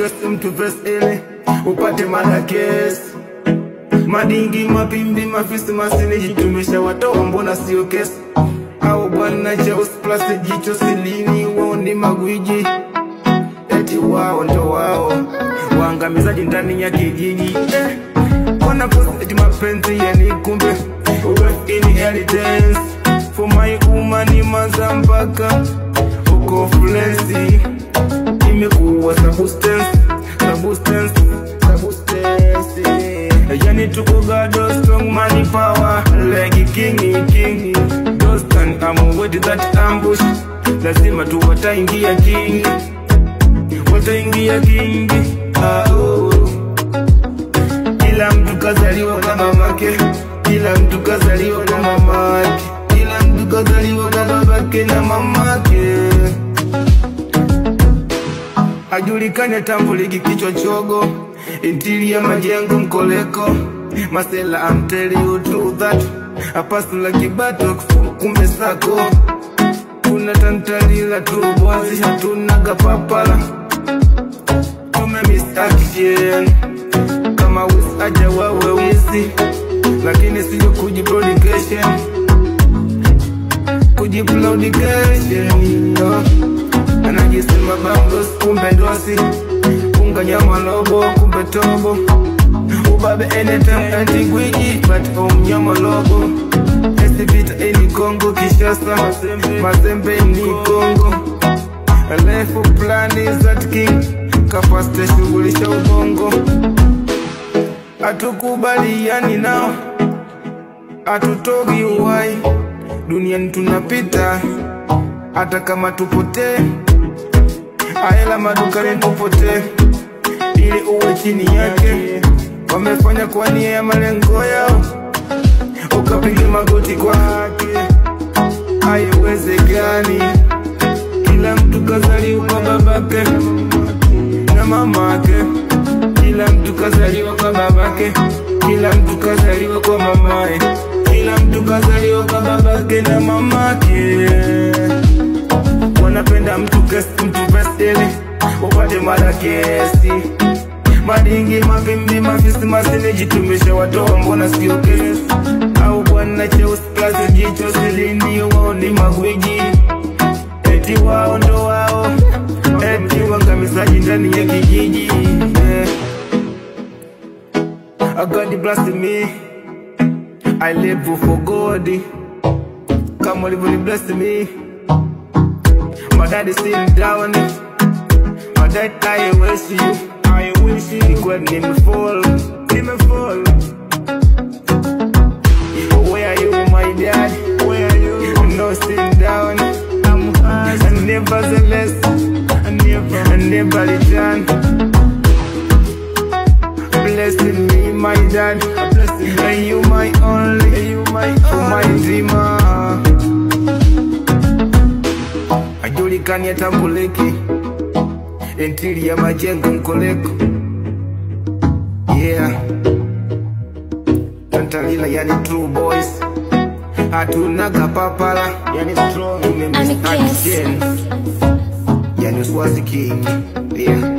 kesi mtu vest ele upate mala kesi. Madingi mapimbi mafisi masini jitumisha watoa mbona sio kesi. Au bwana Cheus plus jicho silini wao ni magwiji. Eti wao ndo wao waangamizaji ndani ya kijiji. Wana post eti mapenzi yani kumbe inheritance. For my woman mazambaka uko flensi. Imekuwa substance. Yani tuko gado strong money power like king. Don't stand with that ambush. Lazima tu wataingia king. Kila mtu kazaliwa kama mamake. Kila mtu kazaliwa kama mamake. Kila mtu kazaliwa kama babake na mamake. Ajulikane tambuliki kichwa chogo. Interior majengo mkoleko. Masela I'm telling you true that a person like kibato kumbe sako. Kuna tantalila true boys hatunaga papala. Tume miss action kama wis aja wawe wisi. Lakini siyo kujiprodication no. Anajisema bangos kumbe dosi. Unga nyama lobo kumbe tobo. Ubabe anytime anti-gwiji but nyama lobo. Esivita eni Kongo Kishasa. Mazembe ni Kongo. Alefu plani that king. Kapasite shugulisha ubongo. Atukubali yani nao. Atutogi uwai. Duniani tunapita hata kama tupote. Aela madukani tupote ili uwe chini yake. Wamefanya kwa nia ya malengo yao. Ukapiga magoti kwake. Haiwezekani. Kila mtu kazaliwa kwa babake na mamake. Kila mtu kazaliwa kwa babake. Kila mtu kazaliwa kwa mamae. Kila mtu kazaliwa kwa babake na mamake. Wanapenda mtu kesi mtu vest ele upate mala kesi. Madingi mapimbi mafisi masini jitumisha watoa mbona sio kesi. Au bwana Cheus plus jicho silini wao ni magwiji. Eti wao ndo wao. Eti waangamizaji ndani ya kijiji. God bless me. I live for God. Come on, live bless me. My daddy still down. My dad I wish you could name me fall. Where are you, my dad? Where are you? No still down. I'm hard and nevertheless I never return. Blessing me, my dad. And you my only, my dreamer. Ajulikani atambuliki. Interior majengo mkoleko. Yeah. Tantalila yani true boys. Hatunaga papala yani strong. Yani Swazi king. Yeah.